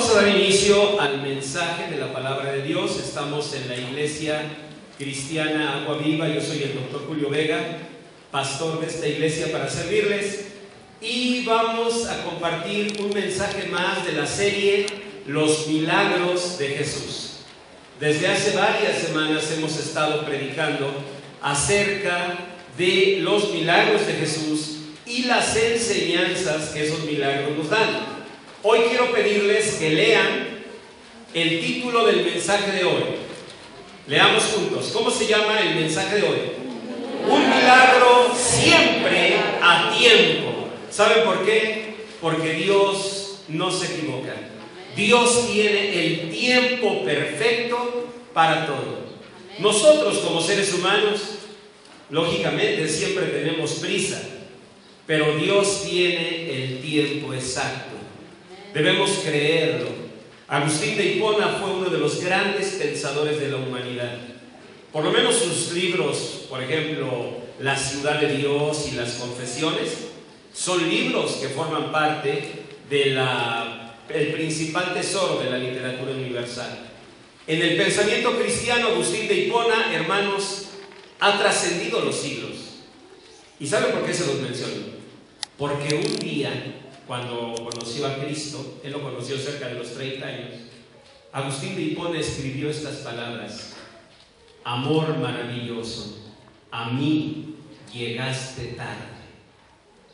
Vamos a dar inicio al mensaje de la palabra de Dios. Estamos en la iglesia cristiana Agua Viva. Yo soy el doctor Julio Vega, pastor de esta iglesia para servirles. Y vamos a compartir un mensaje más de la serie Los Milagros de Jesús. Desde hace varias semanas hemos estado predicando acerca de los milagros de Jesús y las enseñanzas que esos milagros nos dan. Hoy quiero pedirles que lean el título del mensaje de hoy. Leamos juntos. ¿Cómo se llama el mensaje de hoy? Un milagro siempre a tiempo. ¿Saben por qué? Porque Dios no se equivoca. Dios tiene el tiempo perfecto para todo. Nosotros como seres humanos, lógicamente siempre tenemos prisa, pero Dios tiene el tiempo exacto. Debemos creerlo. Agustín de Hipona fue uno de los grandes pensadores de la humanidad. Por lo menos sus libros, por ejemplo, La ciudad de Dios y las confesiones, son libros que forman parte del principal tesoro de la literatura universal. En el pensamiento cristiano, Agustín de Hipona, hermanos, ha trascendido los siglos. ¿Y saben por qué se los menciono? Porque un día, cuando conoció a Cristo, él lo conoció cerca de los 30 años, Agustín de Hipona escribió estas palabras: amor maravilloso, a mí llegaste tarde.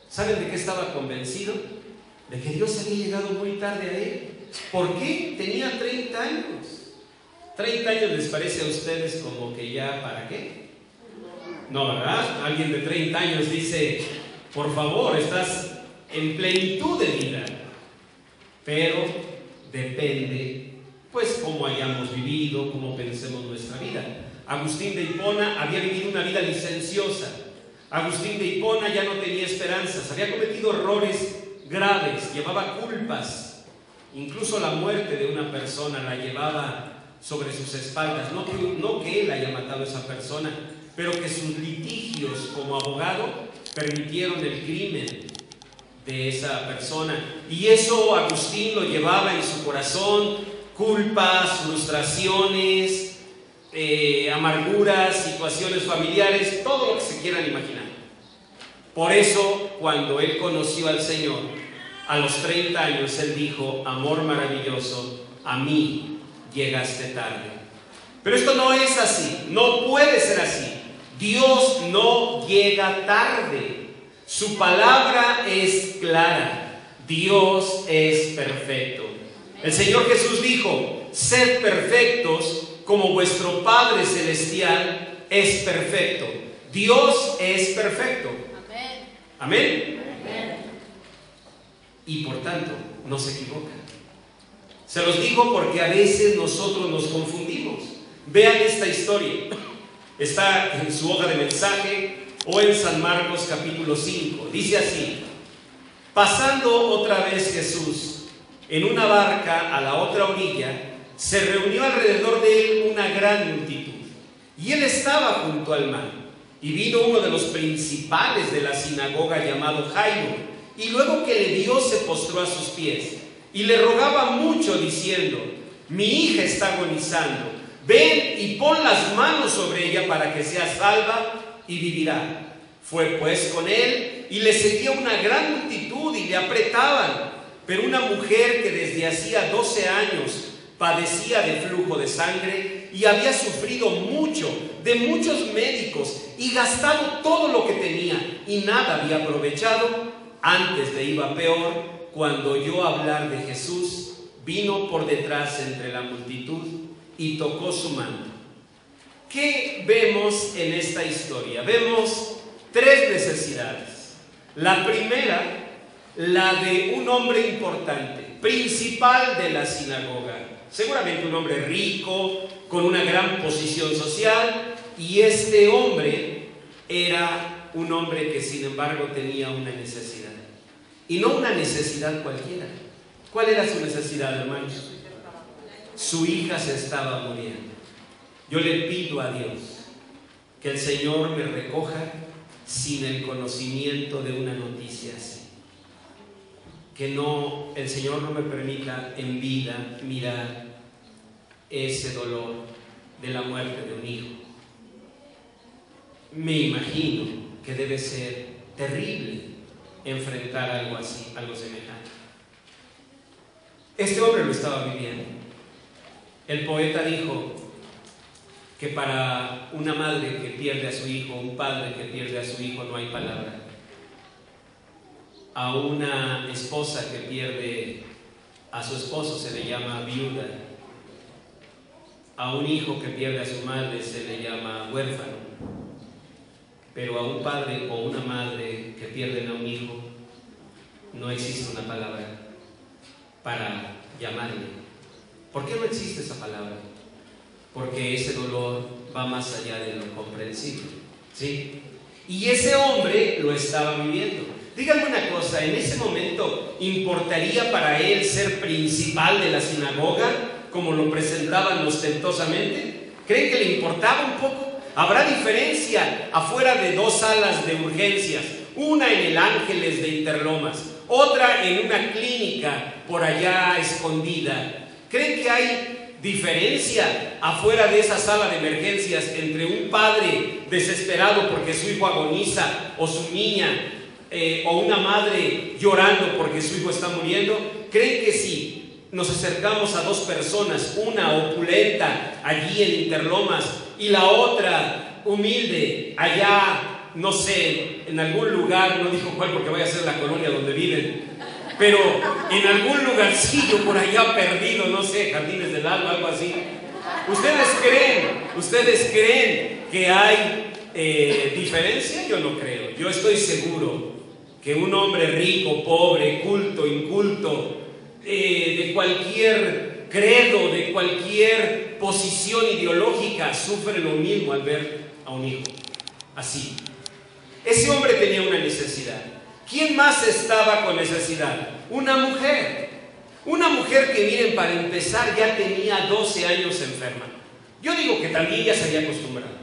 ¿Saben de qué estaba convencido? De que Dios había llegado muy tarde a él. ¿Por qué? Tenía 30 años. 30 años les parece a ustedes como que ya, ¿para qué? No, ¿verdad? Alguien de 30 años dice, por favor, estás en plenitud de vida. Pero depende, pues, cómo hayamos vivido, cómo pensemos nuestra vida. Agustín de Hipona había vivido una vida licenciosa. Agustín de Hipona ya no tenía esperanzas, había cometido errores graves, llevaba culpas, incluso la muerte de una persona la llevaba sobre sus espaldas. No que él haya matado a esa persona, pero que sus litigios como abogado permitieron el crimen de esa persona, y eso Agustín lo llevaba en su corazón: culpas, frustraciones, amarguras, situaciones familiares, todo lo que se quieran imaginar. Por eso, cuando él conoció al Señor a los 30 años, él dijo: amor maravilloso, a mí llegaste tarde. Pero esto no es así, no puede ser así. Dios no llega tarde. Su palabra es clara. Dios es perfecto. El Señor Jesús dijo: sed perfectos como vuestro Padre Celestial es perfecto. Dios es perfecto. Amén. Amén. Y por tanto, no se equivoca. Se los digo porque a veces nosotros nos confundimos. Vean esta historia. Está en su hoja de mensaje o en San Marcos capítulo 5. Dice así: pasando otra vez Jesús en una barca a la otra orilla, se reunió alrededor de él una gran multitud, y él estaba junto al mar. Y vino uno de los principales de la sinagoga llamado Jairo, y luego que le vio se postró a sus pies y le rogaba mucho diciendo: mi hija está agonizando, ven y pon las manos sobre ella para que sea salva y vivirá. Fue pues con él, y le seguía una gran multitud y le apretaban. Pero una mujer que desde hacía 12 años padecía de flujo de sangre y había sufrido mucho de muchos médicos y gastado todo lo que tenía y nada había aprovechado, antes le iba peor. Cuando oyó hablar de Jesús, vino por detrás entre la multitud y tocó su manto. ¿Qué vemos en esta historia? Vemos 3 necesidades. La primera, la de un hombre importante, principal de la sinagoga, seguramente un hombre rico, con una gran posición social, y este hombre era un hombre que sin embargo tenía una necesidad, y no una necesidad cualquiera. ¿Cuál era su necesidad, hermanos? Su hija se estaba muriendo. Yo le pido a Dios que el Señor me recoja sin el conocimiento de una noticia así. que el Señor no me permita en vida mirar ese dolor de la muerte de un hijo. Me imagino que debe ser terrible enfrentar algo así, algo semejante. Este hombre lo estaba viviendo. El poeta dijo que para una madre que pierde a su hijo, un padre que pierde a su hijo, no hay palabra. A una esposa que pierde a su esposo se le llama viuda. A un hijo que pierde a su madre se le llama huérfano. Pero a un padre o una madre que pierden a un hijo, no existe una palabra para llamarle. ¿Por qué no existe esa palabra? Porque ese dolor va más allá de lo comprensible, ¿sí? Y ese hombre lo estaba viviendo. Díganme una cosa, ¿en ese momento importaría para él ser principal de la sinagoga, como lo presentaban ostentosamente? ¿Creen que le importaba un poco? Habrá diferencia afuera de 2 salas de urgencias, una en el Ángeles de Interlomas, otra en una clínica por allá escondida. ¿Creen que hay diferencia afuera de esa sala de emergencias entre un padre desesperado porque su hijo agoniza, o su niña, o una madre llorando porque su hijo está muriendo? ¿Creen que si nos acercamos a 2 personas, una opulenta allí en Interlomas y la otra humilde allá, no sé, en algún lugar, no dijo cuál porque vaya a ser la colonia donde viven, pero en algún lugarcillo por allá perdido, no sé, Jardines del Alma, algo así? ¿Ustedes creen que hay diferencia? Yo no creo. Yo estoy seguro que un hombre rico, pobre, culto, inculto, de cualquier credo, de cualquier posición ideológica, sufre lo mismo al ver a un hijo así. Ese hombre tenía una necesidad. ¿Quién más estaba con necesidad? Una mujer que, miren, para empezar ya tenía 12 años enferma. Yo digo que también ya se había acostumbrado.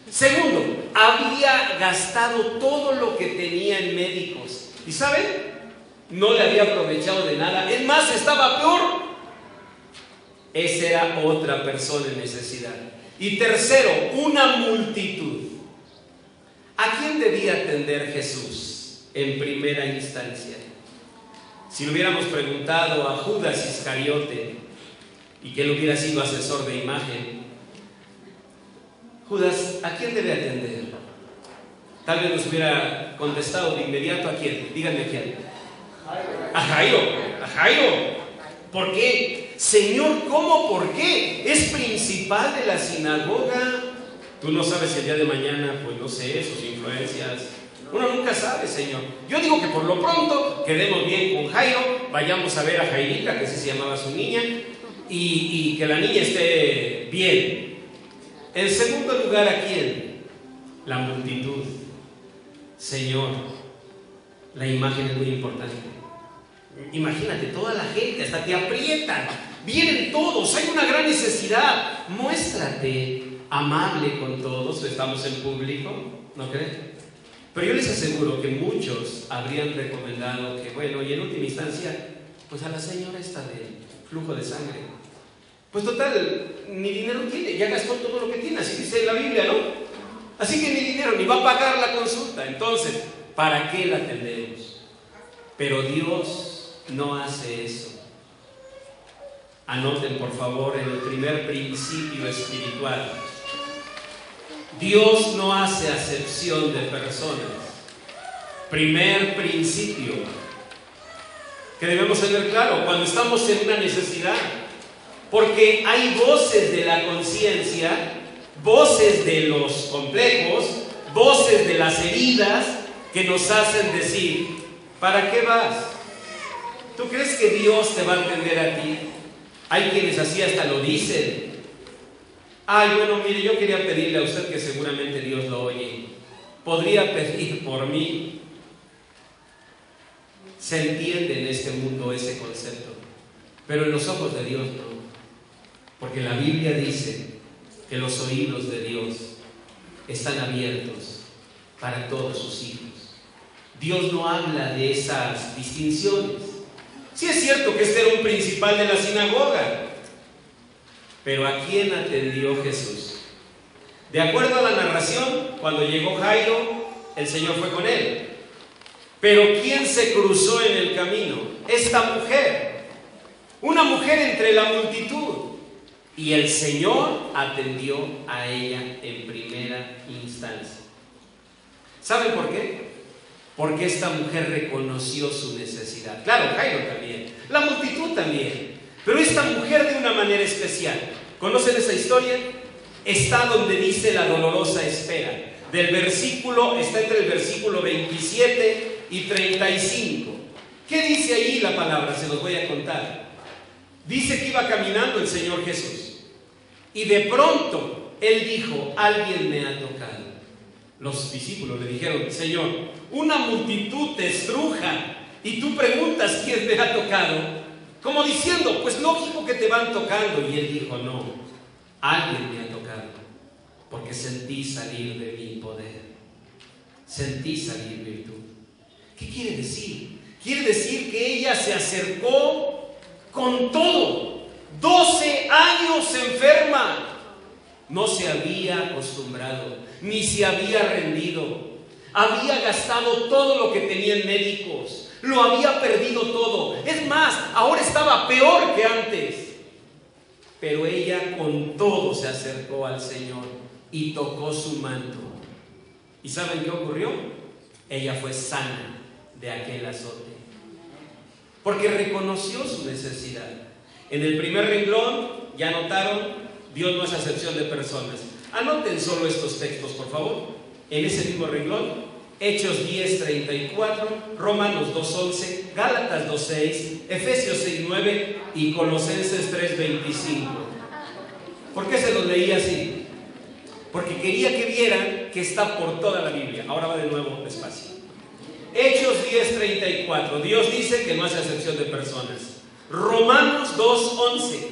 Segundo, había gastado todo lo que tenía en médicos. ¿Y saben? No le había aprovechado de nada. Es más, estaba peor. Esa era otra persona en necesidad. Y tercero, una multitud. ¿A quién debía atender Jesús en primera instancia? Si le hubiéramos preguntado a Judas Iscariote, y que él hubiera sido asesor de imagen, Judas, ¿a quién debe atender? Tal vez nos hubiera contestado de inmediato. ¿A quién? Díganme a quién. A Jairo. ¿Por qué? Señor, ¿cómo? ¿Por qué? Es principal de la sinagoga. Tú no sabes si el día de mañana, pues no sé, sus influencias. Uno nunca sabe, Señor. Yo digo que por lo pronto quedemos bien con Jairo, vayamos a ver a Jairita, que así se llamaba su niña, y que la niña esté bien. En segundo lugar, ¿a quién? La multitud. Señor, la imagen es muy importante. Imagínate, toda la gente, hasta te aprietan, vienen todos, hay una gran necesidad. Muéstrate amable con todos. Estamos en público, ¿no creen? Pero yo les aseguro que muchos habrían recomendado que, bueno, y en última instancia, pues a la señora esta del flujo de sangre, pues total, ni dinero tiene, ya gastó todo lo que tiene, así dice la Biblia, ¿no? Así que ni dinero, ni va a pagar la consulta. Entonces, ¿para qué la atendemos? Pero Dios no hace eso. Anoten por favor en el primer principio espiritual: Dios no hace acepción de personas. Primer principio que debemos tener claro cuando estamos en una necesidad, porque hay voces de la conciencia, voces de los complejos, voces de las heridas que nos hacen decir: ¿para qué vas? ¿Tú crees que Dios te va a atender a ti? Hay quienes así hasta lo dicen. Ay, bueno, mire, yo quería pedirle a usted, que seguramente Dios lo oye, ¿podría pedir por mí? Se entiende en este mundo ese concepto, pero en los ojos de Dios no, porque la Biblia dice que los oídos de Dios están abiertos para todos sus hijos. Dios no habla de esas distinciones. Sí es cierto que este era un principal de la sinagoga, pero ¿a quién atendió Jesús? De acuerdo a la narración, cuando llegó Jairo, el Señor fue con él. Pero ¿quién se cruzó en el camino? Esta mujer, una mujer entre la multitud. Y el Señor atendió a ella en primera instancia. ¿Saben por qué? Porque esta mujer reconoció su necesidad. Claro, Jairo también, la multitud también, pero esta mujer de una manera especial. ¿Conocen esa historia? Está donde dice la dolorosa espera. Está entre el versículo 27 y 35. ¿Qué dice ahí la palabra? Se los voy a contar. Dice que iba caminando el Señor Jesús y de pronto Él dijo: alguien me ha tocado. Los discípulos le dijeron: Señor, una multitud te estruja y tú preguntas quién me ha tocado, como diciendo, pues lógico que te van tocando. Y Él dijo: no, alguien me ha tocado, porque sentí salir de mi poder, sentí salir virtud. ¿Qué quiere decir? Quiere decir que ella se acercó con todo. 12 años enferma. No se había acostumbrado, ni se había rendido. Había gastado todo lo que tenía en médicos, lo había perdido todo. Es más, ahora estaba peor que antes. Pero ella con todo se acercó al Señor y tocó su manto. ¿Y saben qué ocurrió? Ella fue sana de aquel azote, porque reconoció su necesidad. En el primer renglón, ya notaron, Dios no hace acepción de personas. Anoten solo estos textos, por favor. En ese mismo renglón, Hechos 10:34, Romanos 2:11, Gálatas 2:6, Efesios 6:9 y Colosenses 3:25. ¿Por qué se los leí así? Porque quería que vieran que está por toda la Biblia. Ahora va de nuevo despacio. Hechos 10:34, Dios dice que no hace acepción de personas. Romanos 2:11,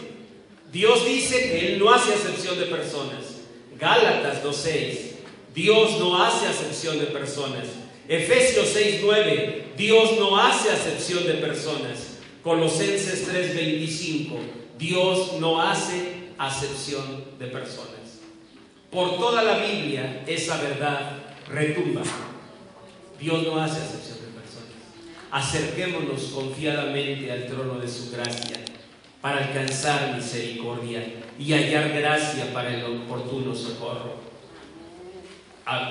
Dios dice que Él no hace acepción de personas. Gálatas 2:6, Dios no hace acepción de personas. Efesios 6:9, Dios no hace acepción de personas. Colosenses 3:25, Dios no hace acepción de personas. Por toda la Biblia esa verdad retumba. Dios no hace acepción de personas. Acerquémonos confiadamente al trono de su gracia para alcanzar misericordia y hallar gracia para el oportuno socorro.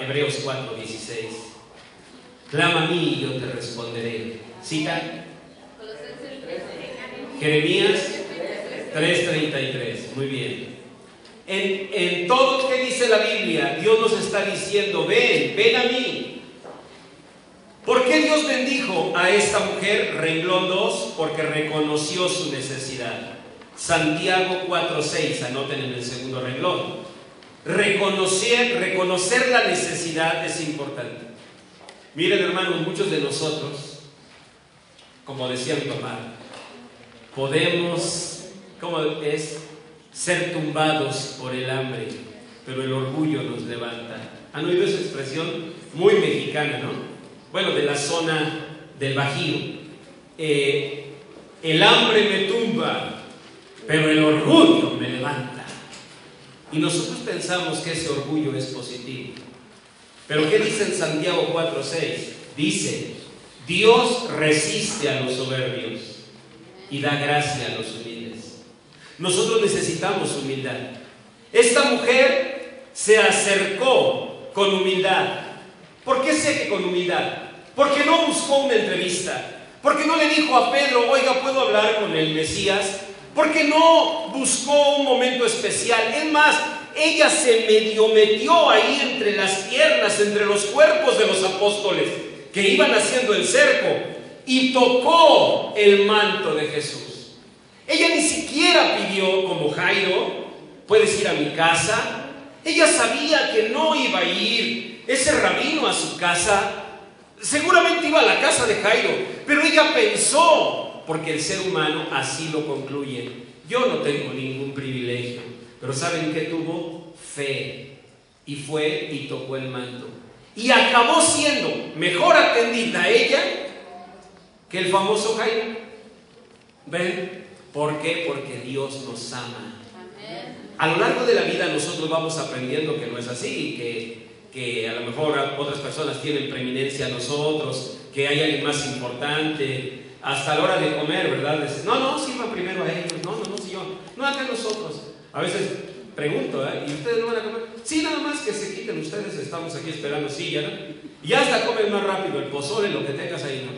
Hebreos 4:16. Clama a mí y yo te responderé. Cita Jeremías 3:33. Muy bien. En todo lo que dice la Biblia, Dios nos está diciendo: ven a mí. ¿Por qué Dios bendijo a esta mujer? Renglón 2, porque reconoció su necesidad. Santiago 4:6, anoten en el segundo renglón. Reconocer la necesidad es importante. Miren, hermanos, muchos de nosotros, como decía mi papá, podemos, ¿cómo es? Ser tumbados por el hambre, pero el orgullo nos levanta. ¿Han oído esa expresión? Muy mexicana, ¿no? Bueno, de la zona del Bajío. El hambre me tumba, pero el orgullo me levanta. Y nosotros pensamos que ese orgullo es positivo. Pero ¿qué dice en Santiago 4:6? Dice: Dios resiste a los soberbios y da gracia a los humildes. Nosotros necesitamos humildad. Esta mujer se acercó con humildad. ¿Por qué sé que con humildad? Porque no buscó una entrevista. Porque no le dijo a Pedro: oiga, ¿puedo hablar con el Mesías? Porque no buscó un momento especial. Es más, ella se medio metió ahí entre las piernas, entre los cuerpos de los apóstoles que iban haciendo el cerco, y tocó el manto de Jesús. Ella ni siquiera pidió, como Jairo: ¿puedes ir a mi casa? Ella sabía que no iba a ir ese rabino a su casa. Seguramente iba a la casa de Jairo, pero ella pensó, porque el ser humano así lo concluye: yo no tengo ningún privilegio. Pero ¿saben qué tuvo? Fe. Y fue y tocó el manto. Y acabó siendo mejor atendida ella que el famoso Jairo. ¿Ven? ¿Por qué? Porque Dios nos ama. A lo largo de la vida nosotros vamos aprendiendo que no es así, que a lo mejor otras personas tienen preeminencia a nosotros, que hay alguien más importante, hasta a la hora de comer, ¿verdad? No, sirvan primero a ellos, no, si yo, no acá nosotros. A veces pregunto, ¿y ustedes no van a comer? Sí, nada más que se quiten ustedes, estamos aquí esperando silla, ¿no? Y hasta comen más rápido el pozole, lo que tengas ahí, ¿no?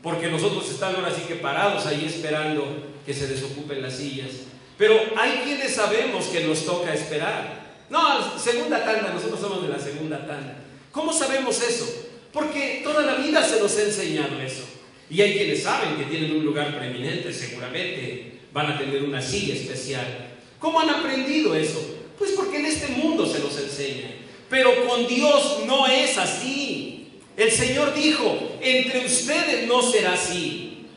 Porque nosotros estamos ahora sí que parados ahí esperando que se desocupen las sillas. Pero hay quienes sabemos que nos toca esperar. No, segunda tanda, nosotros somos de la segunda tanda. ¿Cómo sabemos eso? Porque toda la vida se nos ha enseñado eso. Y hay quienes saben que tienen un lugar preeminente, seguramente van a tener una silla especial. ¿Cómo han aprendido eso? Pues porque en este mundo se nos enseña. Pero con Dios no es así. El Señor dijo, entre ustedes no será así.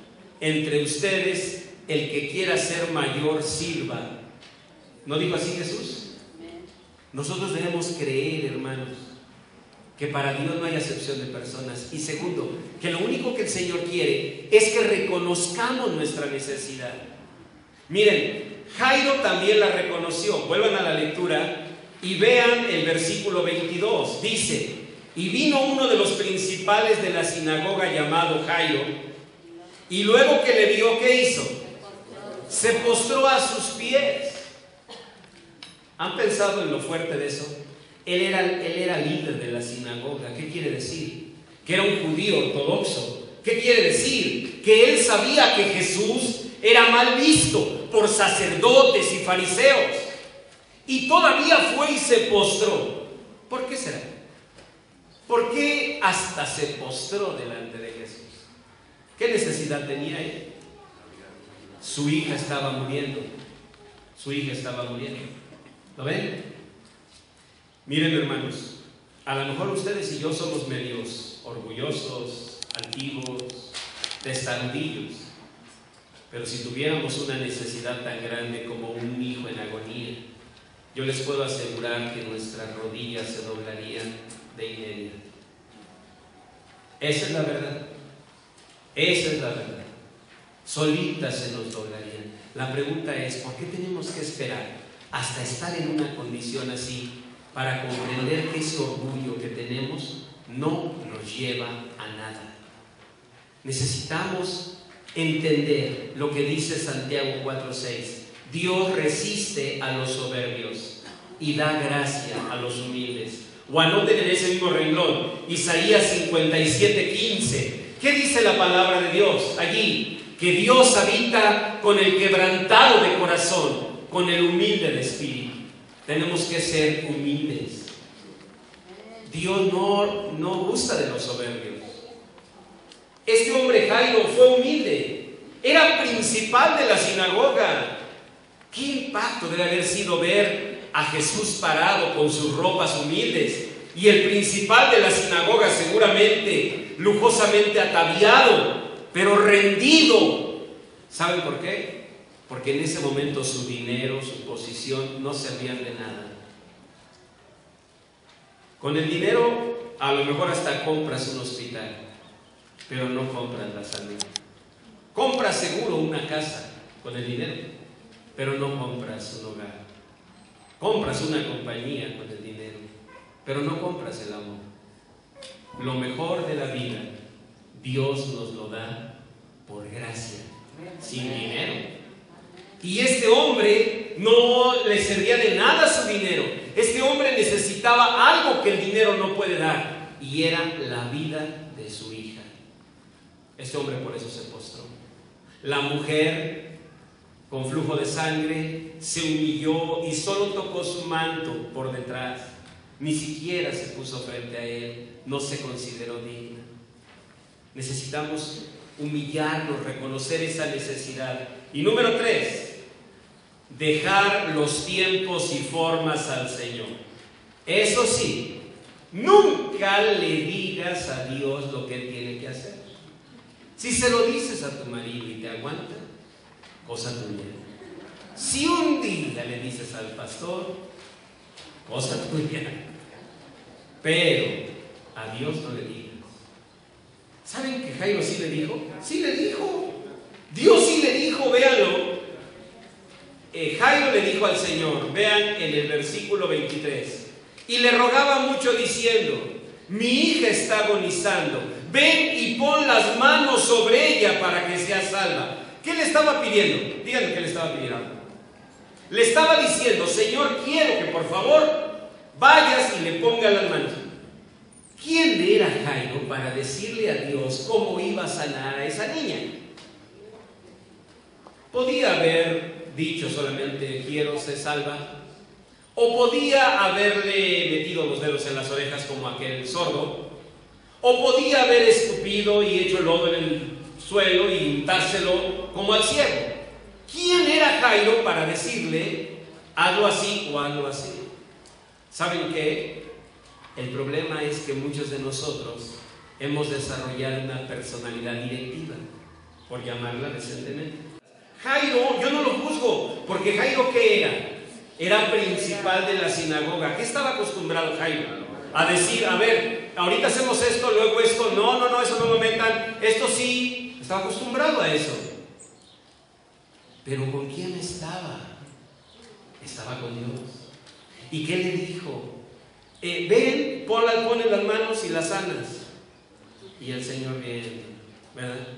Entre ustedes el que quiera ser mayor sirva. ¿No dijo así Jesús? Nosotros debemos creer, hermanos, que para Dios no hay acepción de personas. Y segundo, que lo único que el Señor quiere es que reconozcamos nuestra necesidad. Miren, Jairo también la reconoció. Vuelvan a la lectura y vean el versículo 22. Dice, y vino uno de los principales de la sinagoga llamado Jairo, y luego que le vio, ¿qué hizo? Se postró a sus pies. ¿Han pensado en lo fuerte de eso? Él era líder de la sinagoga. ¿Qué quiere decir? Que era un judío ortodoxo. ¿Qué quiere decir? Que él sabía que Jesús era mal visto por sacerdotes y fariseos. Y todavía fue y se postró. ¿Por qué será? ¿Por qué hasta se postró delante de Jesús? ¿Qué necesidad tenía él? Su hija estaba muriendo. Su hija estaba muriendo. ¿Lo ven? Miren, hermanos, a lo mejor ustedes y yo somos medios orgullosos, altivos, testarudillos, pero si tuviéramos una necesidad tan grande como un hijo en agonía, yo les puedo asegurar que nuestras rodillas se doblarían de inmediato. Esa es la verdad. Esa es la verdad. Solitas se nos doblarían. La pregunta es, ¿por qué tenemos que esperar hasta estar en una condición así para comprender que ese orgullo que tenemos no nos lleva a nada? Necesitamos entender lo que dice Santiago 4:6. Dios resiste a los soberbios y da gracia a los humildes. O anoten en ese mismo renglón, Isaías 57:15. ¿Qué dice la palabra de Dios allí? Que Dios habita con el quebrantado de corazón, con el humilde de espíritu. Tenemos que ser humildes. Dios no gusta de los soberbios. Este hombre Jairo fue humilde. Era principal de la sinagoga. ¿Qué impacto debe haber sido ver a Jesús parado con sus ropas humildes? Y el principal de la sinagoga seguramente lujosamente ataviado, pero rendido. ¿Saben por qué? Porque en ese momento su dinero, su posición no servían de nada. Con el dinero a lo mejor hasta compras un hospital, pero no compras la salud. Compras seguro una casa con el dinero, pero no compras un hogar. Compras una compañía con el dinero, pero no compras el amor. Lo mejor de la vida, Dios nos lo da por gracia, sin dinero. Y este hombre no le servía de nada su dinero. Este hombre necesitaba algo que el dinero no puede dar, y era la vida de su hija. Este hombre por eso se postró. La mujer con flujo de sangre se humilló y solo tocó su manto por detrás. Ni siquiera se puso frente a él, no se consideró digna. Necesitamos humillarnos, reconocer esa necesidad. Y número 3, dejar los tiempos y formas al Señor. Eso sí, nunca le digas a Dios lo que Él tiene que hacer. Si se lo dices a tu marido y te aguanta, cosa tuya. Si un día le dices al pastor, cosa tuya. Pero a Dios no le digas. ¿Saben que Jairo sí le dijo? Sí le dijo. Dios sí le dijo. dijo, véanlo, Jairo le dijo al Señor, vean en el versículo 23, y le rogaba mucho diciendo, mi hija está agonizando, ven y pon las manos sobre ella para que sea salva. ¿Qué le estaba pidiendo? Díganme qué le estaba pidiendo. Le estaba diciendo, Señor, quiero que por favor vayas y le pongas las manos. ¿Quién era Jairo para decirle a Dios cómo iba a sanar a esa niña? Podía haber dicho solamente, quiero ser salva, o podía haberle metido los dedos en las orejas como aquel sordo, o podía haber escupido y hecho lodo en el suelo y untárselo como al ciego. ¿Quién era Jairo para decirle algo así o algo así? ¿Saben qué? El problema es que muchos de nosotros hemos desarrollado una personalidad directiva, por llamarla decentemente. Jairo, yo no lo juzgo, porque Jairo, ¿qué era? Era principal de la sinagoga. ¿Qué estaba acostumbrado Jairo? A decir, a ver, ahorita hacemos esto, luego esto, no, eso no lo metan, esto sí. Estaba acostumbrado a eso. Pero ¿con quién estaba? Estaba con Dios. ¿Y qué le dijo? Ven, ponle las manos y las sanas. Y el Señor viene, ¿verdad?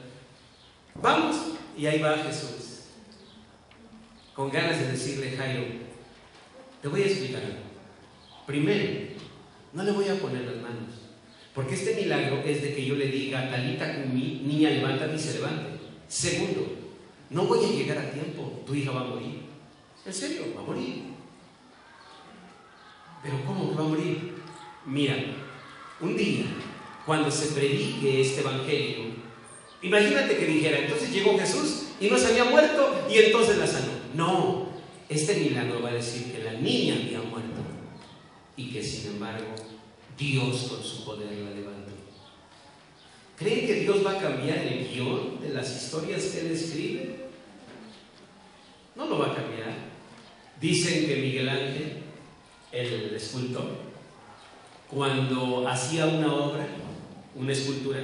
Vamos. Y ahí va Jesús, con ganas de decirle, Jairo, te voy a explicar algo. Primero, no le voy a poner las manos, porque este milagro es de que yo le diga, Talita cumi, niña, levántate y se levante. Segundo, no voy a llegar a tiempo, tu hija va a morir. ¿En serio? Va a morir. ¿Pero cómo que va a morir? Mira, un día, cuando se predique este evangelio, imagínate que dijera, entonces llegó Jesús y no se había muerto y entonces la sanó. No, este milagro va a decir que la niña había muerto y que sin embargo Dios con su poder la levantó. ¿Creen que Dios va a cambiar el guión de las historias que Él escribe? No lo va a cambiar. Dicen que Miguel Ángel, el escultor, cuando hacía una obra, una escultura,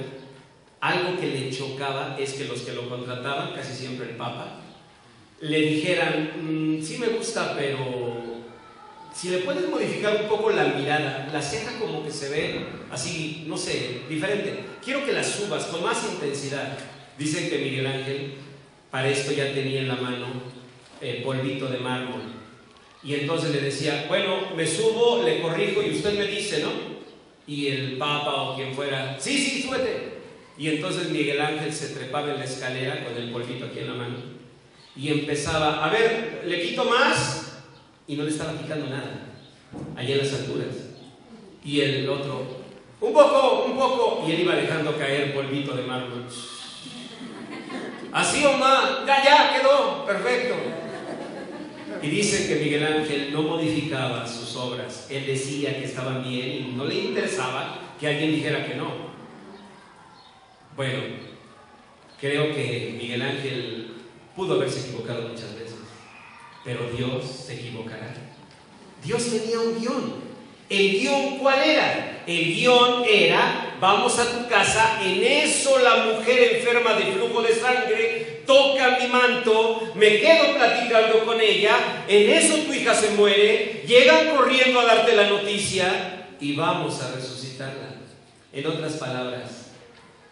algo que le chocaba es que los que lo contrataban, casi siempre el Papa, le dijeran, sí me gusta, pero si le puedes modificar un poco la mirada, la ceja como que se ve así, no sé, diferente, quiero que la subas con más intensidad. Dicen que Miguel Ángel para esto ya tenía en la mano polvito de mármol, y entonces le decía, bueno, me subo, le corrijo y usted me dice, ¿no? Y el Papa o quien fuera, sí, súbete. Y entonces Miguel Ángel se trepaba en la escalera con el polvito aquí en la mano y empezaba, a ver, le quito más, y no le estaba quitando nada, allá en las alturas. Y el otro, un poco, y él iba dejando caer polvito de mármol. Así o más, ya, quedó, perfecto. Y dicen que Miguel Ángel no modificaba sus obras, él decía que estaban bien y no le interesaba que alguien dijera que no. Bueno, creo que Miguel Ángel pudo haberse equivocado muchas veces, pero Dios se equivocará. Dios tenía un guión. ¿El guión cuál era? El guión era, vamos a tu casa, en eso la mujer enferma de flujo de sangre toca mi manto, me quedo platicando con ella, en eso tu hija se muere, llegan corriendo a darte la noticia y vamos a resucitarla. En otras palabras,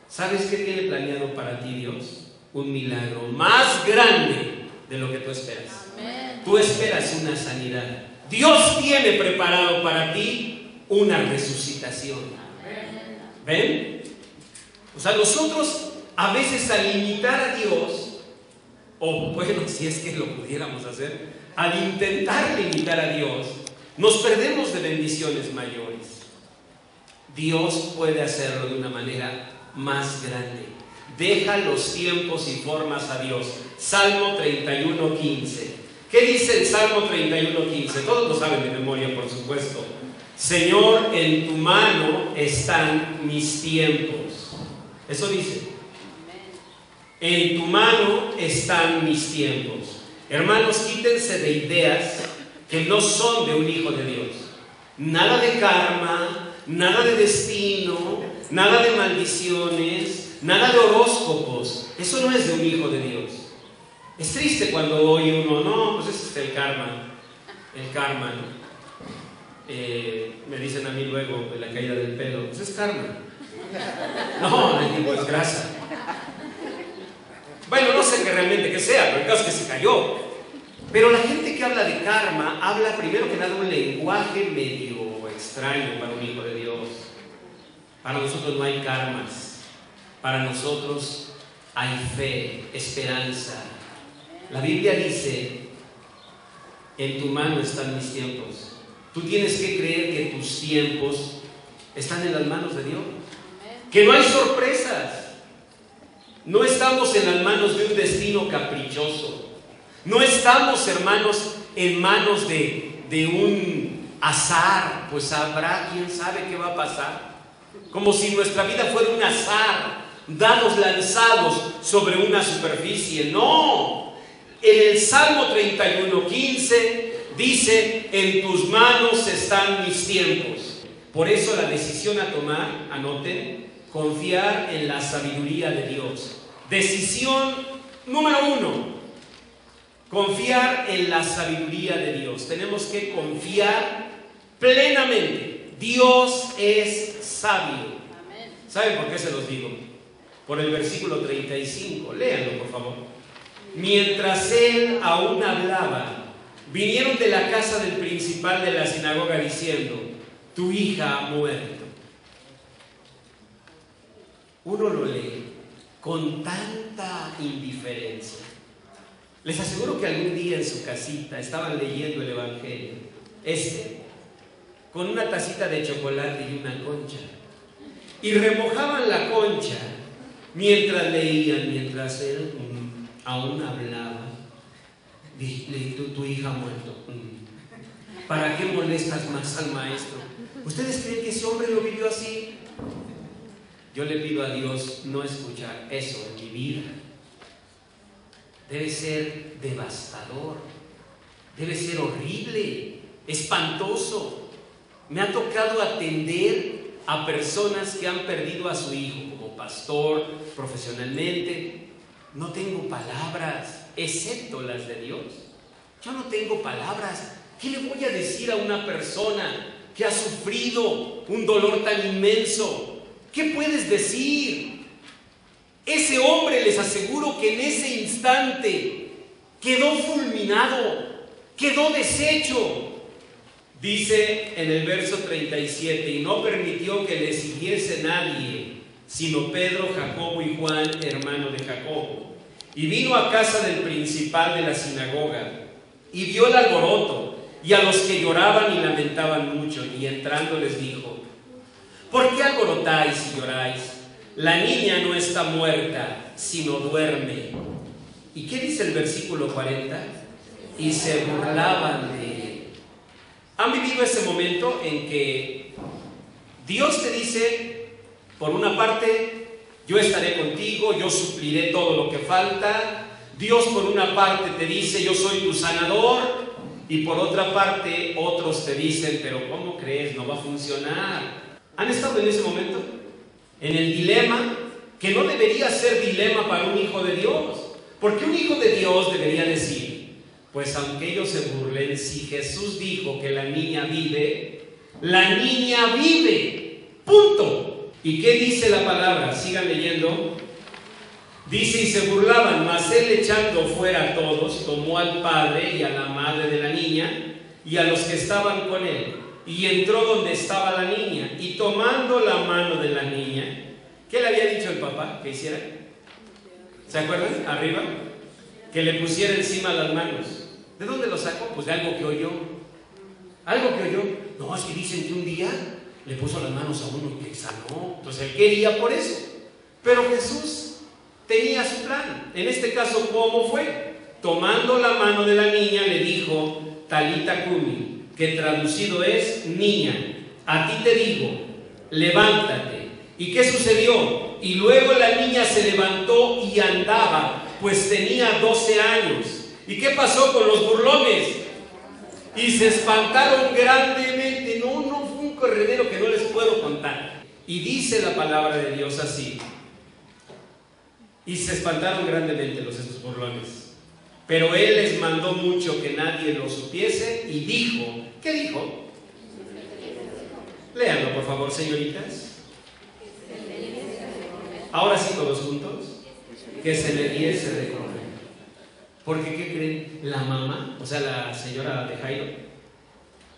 ¿sabes qué tiene planeado para ti Dios? Un milagro más grande de lo que tú esperas. Amén. Tú esperas una sanidad. Dios tiene preparado para ti una resucitación. ¿Ven? O sea, nosotros a veces al imitar a Dios, o bueno, si es que lo pudiéramos hacer, al intentar imitar a Dios, nos perdemos de bendiciones mayores. Dios puede hacerlo de una manera más grande. Deja los tiempos y formas a Dios. Salmo 31:15. ¿Qué dice el Salmo 31:15? Todos lo saben de memoria, por supuesto. Señor, en tu mano están mis tiempos. Eso dice. En tu mano están mis tiempos. Hermanos, quítense de ideas que no son de un hijo de Dios. Nada de karma, nada de destino, nada de maldiciones, nada de horóscopos. Eso no es de un hijo de Dios. Es triste cuando oye uno, no, pues ese es el karma, ¿no? Me dicen a mí luego de la caída del pelo, pues es karma. No, le digo, es grasa. Bueno, no sé qué realmente que sea, pero el caso es que se cayó. Pero la gente que habla de karma, habla primero que nada un lenguaje medio extraño para un hijo de Dios. Para nosotros no hay karmas, para nosotros hay fe, esperanza. La Biblia dice, en tu mano están mis tiempos. Tú tienes que creer que tus tiempos están en las manos de Dios, que no hay sorpresas. No estamos en las manos de un destino caprichoso. No estamos, hermanos, en manos de un azar. Pues habrá quien sabe qué va a pasar. Como si nuestra vida fuera un azar, dados lanzados sobre una superficie. No. En el Salmo 31:15 dice, en tus manos están mis tiempos. Por eso la decisión a tomar, anoten, confiar en la sabiduría de Dios. Decisión número 1, confiar en la sabiduría de Dios. Tenemos que confiar plenamente. Dios es sabio. ¿Saben por qué se los digo? Por el versículo 35. Léanlo, por favor. Mientras él aún hablaba, vinieron de la casa del principal de la sinagoga diciendo, tu hija ha muerto. Uno lo lee con tanta indiferencia. Les aseguro que algún día en su casita estaban leyendo el Evangelio, con una tacita de chocolate y una concha, y remojaban la concha mientras leían, mientras él aún hablaba. Tu hija ha muerto. ¿Para qué molestas más al maestro? ¿Ustedes creen que ese hombre lo vivió así? Yo le pido a Dios no escuchar eso en mi vida. Debe ser devastador, debe ser horrible, espantoso. Me ha tocado atender a personas que han perdido a su hijo como pastor, profesionalmente. No tengo palabras, excepto las de Dios. Yo no tengo palabras. ¿Qué le voy a decir a una persona que ha sufrido un dolor tan inmenso? ¿Qué puedes decir? Ese hombre, les aseguro que en ese instante quedó fulminado, quedó deshecho. Dice en el verso 37, y no permitió que le siguiese nadie, sino Pedro, Jacobo y Juan, hermano de Jacobo. Y vino a casa del principal de la sinagoga, y vio el alboroto, y a los que lloraban y lamentaban mucho, y entrando les dijo, ¿por qué alborotáis y lloráis? La niña no está muerta, sino duerme. ¿Y qué dice el versículo 40? Y se burlaban de él. ¿Han vivido ese momento en que Dios te dice, por una parte, yo estaré contigo, yo supliré todo lo que falta? Dios por una parte te dice, yo soy tu sanador, y por otra parte otros te dicen, pero ¿cómo crees? No va a funcionar. ¿Han estado en ese momento? En el dilema, que no debería ser dilema para un hijo de Dios. Porque un hijo de Dios debería decir, pues aunque ellos se burlen, si Jesús dijo que la niña vive, punto. ¿Y qué dice la palabra? Sigan leyendo. Dice, y se burlaban, mas él echando fuera a todos, tomó al padre y a la madre de la niña y a los que estaban con él, y entró donde estaba la niña, y tomando la mano de la niña, ¿qué le había dicho el papá que hiciera? ¿Se acuerdan? Arriba, que le pusiera encima las manos. ¿De dónde lo sacó? Pues de algo que oyó. No, es que dicen que un día le puso las manos a uno y que sanó. Entonces él quería por eso. Pero Jesús tenía su plan. En este caso, ¿cómo fue? Tomando la mano de la niña, le dijo, Talita Cumi, que traducido es, niña, a ti te digo, levántate. ¿Y qué sucedió? Y luego la niña se levantó y andaba, pues tenía 12 años. ¿Y qué pasó con los burlones? Y se espantaron grandemente. No fue un corredero que no les puedo contar. Y dice la palabra de Dios así. Y se espantaron grandemente esos burlones. Pero él les mandó mucho que nadie lo supiese y dijo, ¿qué dijo? Léanlo, por favor, señoritas. Ahora sí, todos juntos. Que se le diese de comer. Porque, ¿qué creen? La mamá, o sea, la señora de Jairo,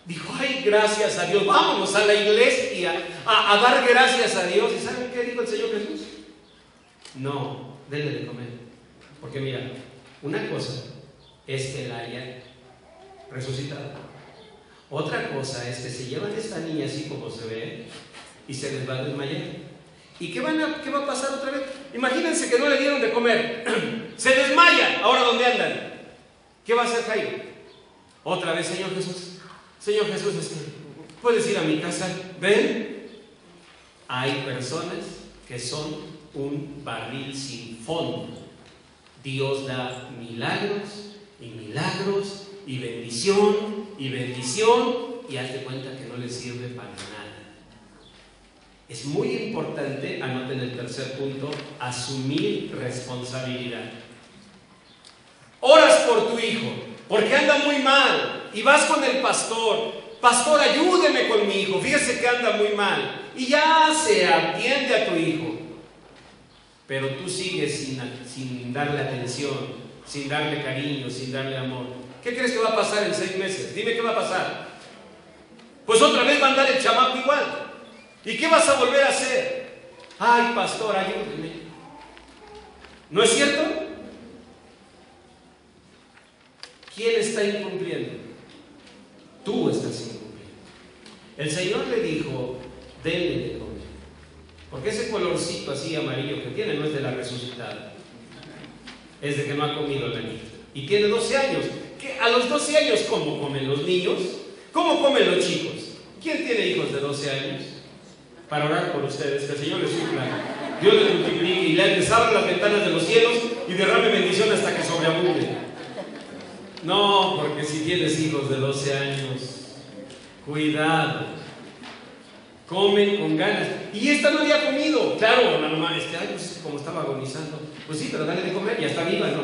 dijo, ay, gracias a Dios, vámonos a la iglesia a dar gracias a Dios. ¿Y saben qué dijo el Señor Jesús? No, denle de comer. Porque mira, una cosa es que la haya resucitado. Otra cosa es que se llevan a esta niña así como se ve y se les va a desmayar. ¿Y qué va a pasar otra vez? Imagínense que no le dieron de comer. Se desmaya. Ahora, ¿dónde andan? ¿Qué va a hacer Jairo? Otra vez, Señor Jesús. Señor Jesús, ¿puedes ir a mi casa? ¿Ven? Hay personas que son un barril sin fondo. Dios da milagros y milagros y bendición y hazte cuenta que no les sirve para nada. Es muy importante, anoten el tercer punto, asumir responsabilidad. Oras por tu hijo, porque anda muy mal, y vas con el pastor. Pastor, ayúdeme con mi hijo, fíjese que anda muy mal. Y ya se atiende a tu hijo. Pero tú sigues sin darle atención, sin darle cariño, sin darle amor. ¿Qué crees que va a pasar en 6 meses? Dime qué va a pasar. Pues otra vez va a andar el chamaco igual. ¿Y qué vas a volver a hacer? Ay, pastor, ayúdeme. ¿No es cierto? ¿Quién está incumpliendo? Tú estás incumpliendo. El Señor le dijo, denle de comer. Porque ese colorcito así amarillo que tiene no es de la resucitada. Es de que no ha comido la niña. Y tiene 12 años. ¿Qué? A los 12 años, ¿cómo comen los niños? ¿Cómo comen los chicos? ¿Quién tiene hijos de 12 años? Para orar por ustedes, que el Señor les supla, Dios les multiplique y les abra las ventanas de los cielos y derrame bendición hasta que sobreabunde. No, porque si tienes hijos de 12 años, cuidado, comen con ganas. Y esta no había comido. Claro, la mamá, ay, pues como estaba agonizando. Pues sí, pero dale de comer, ya está viva, ¿no?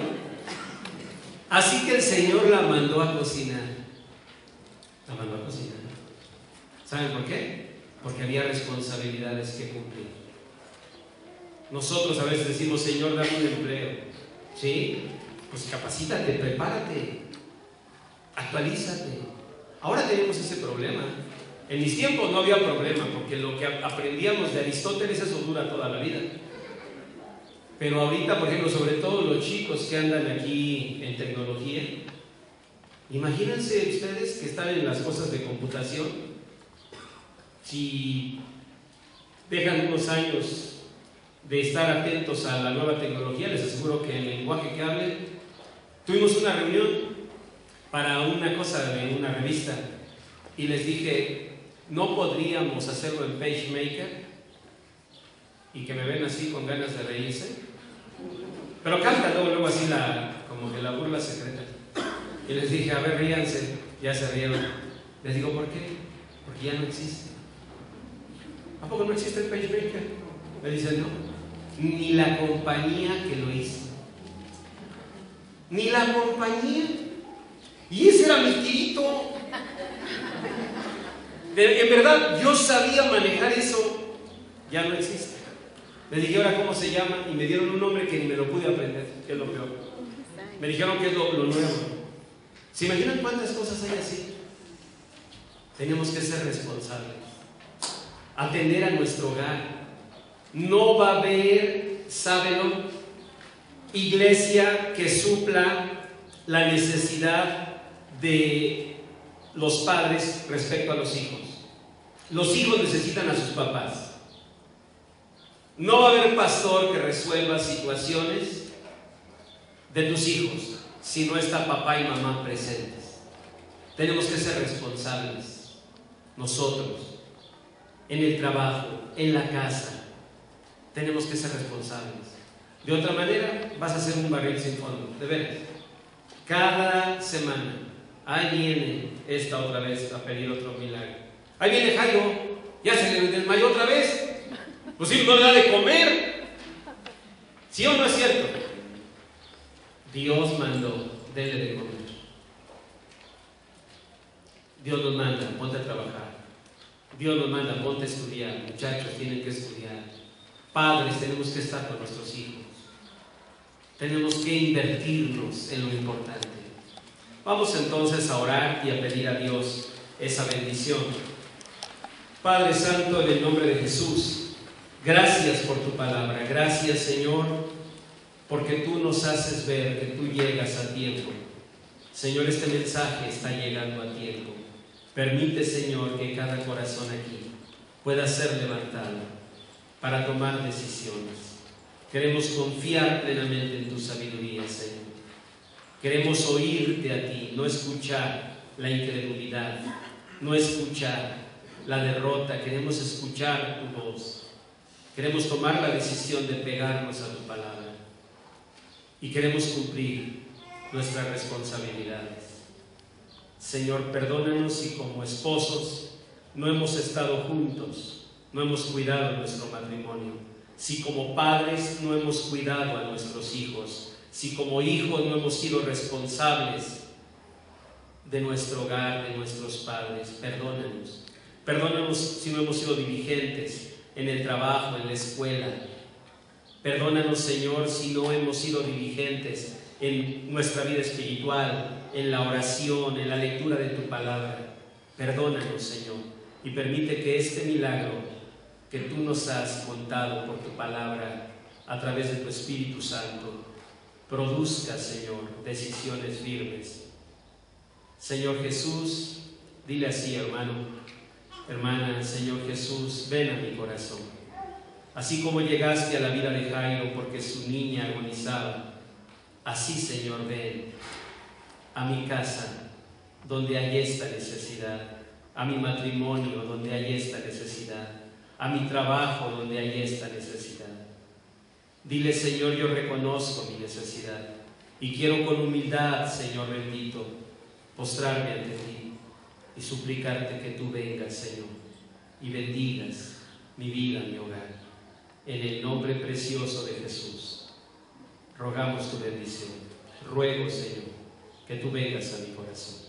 Así que el Señor la mandó a cocinar. La mandó a cocinar. ¿Saben por qué? Porque había responsabilidades que cumplir. Nosotros a veces decimos, Señor, dame un empleo. ¿Sí? Pues capacítate, prepárate, actualízate. Ahora tenemos ese problema. En mis tiempos no había problema, porque lo que aprendíamos de Aristóteles, eso dura toda la vida. Pero ahorita, por ejemplo, sobre todo los chicos que andan aquí en tecnología, imagínense ustedes que están en las cosas de computación. Si dejan unos años de estar atentos a la nueva tecnología, les aseguro que el lenguaje que hablen. Tuvimos una reunión para una cosa de una revista y les dije, no podríamos hacerlo en PageMaker, y que me ven así con ganas de reírse, pero canta luego así como que la burla secreta. Y les dije, a ver, ríanse. Ya se rieron. Les digo, ¿por qué? Porque ya no existe. ¿A poco no existe el PageMaker? Me dicen, no. Ni la compañía que lo hizo. Ni la compañía. Y ese era mi tirito. En verdad, yo sabía manejar eso. Ya no existe. Les dije, ahora, ¿cómo se llama? Y me dieron un nombre que ni me lo pude aprender, que es lo peor. Me dijeron que es lo nuevo. ¿Se imaginan cuántas cosas hay así? Tenemos que ser responsables. Atender a nuestro hogar. No va a haber, sábelo, iglesia que supla la necesidad de los padres respecto a los hijos. Los hijos necesitan a sus papás. No va a haber pastor que resuelva situaciones de tus hijos si no está papá y mamá presentes. Tenemos que ser responsables nosotros, en el trabajo, en la casa. Tenemos que ser responsables. De otra manera vas a ser un barril sin fondo, de veras. Cada semana ahí viene esta otra vez a pedir otro milagro. Ahí viene Jairo, ya se le desmayó otra vez. Pues si no le da de comer. ¿Sí o no es cierto? Dios mandó, denle de comer. Dios nos manda, ponte a trabajar. Dios nos manda, ponte a estudiar. Muchachos, tienen que estudiar. Padres, tenemos que estar con nuestros hijos. Tenemos que invertirnos en lo importante. Vamos entonces a orar y a pedir a Dios esa bendición. Padre Santo, en el nombre de Jesús, gracias por tu palabra. Gracias, Señor, porque tú nos haces ver que tú llegas a tiempo. Señor, este mensaje está llegando a tiempo. Permite, Señor, que cada corazón aquí pueda ser levantado para tomar decisiones. Queremos confiar plenamente en tu sabiduría, Señor. Queremos oírte a ti, no escuchar la incredulidad, no escuchar la derrota. Queremos escuchar tu voz. Queremos tomar la decisión de pegarnos a tu palabra y queremos cumplir nuestras responsabilidades. Señor, perdónanos si como esposos no hemos estado juntos, no hemos cuidado nuestro matrimonio, si como padres no hemos cuidado a nuestros hijos, si como hijos no hemos sido responsables de nuestro hogar, de nuestros padres. Perdónanos. Perdónanos si no hemos sido diligentes en el trabajo, en la escuela. Perdónanos, Señor, si no hemos sido diligentes en nuestra vida espiritual, en la oración, en la lectura de tu palabra. Perdónanos, Señor, y permite que este milagro que tú nos has contado por tu palabra a través de tu Espíritu Santo produzca, Señor, decisiones firmes. Señor Jesús, dile así, hermano, hermana: Señor Jesús, ven a mi corazón. Así como llegaste a la vida de Jairo porque su niña agonizaba, así, Señor, ven a mi casa donde hay esta necesidad, a mi matrimonio donde hay esta necesidad, a mi trabajo donde hay esta necesidad. Dile: Señor, yo reconozco mi necesidad y quiero con humildad, Señor bendito, postrarme ante ti y suplicarte que tú vengas, Señor, y bendigas mi vida, mi hogar. En el nombre precioso de Jesús, rogamos tu bendición. Ruego, Señor, que tú vengas a mi corazón.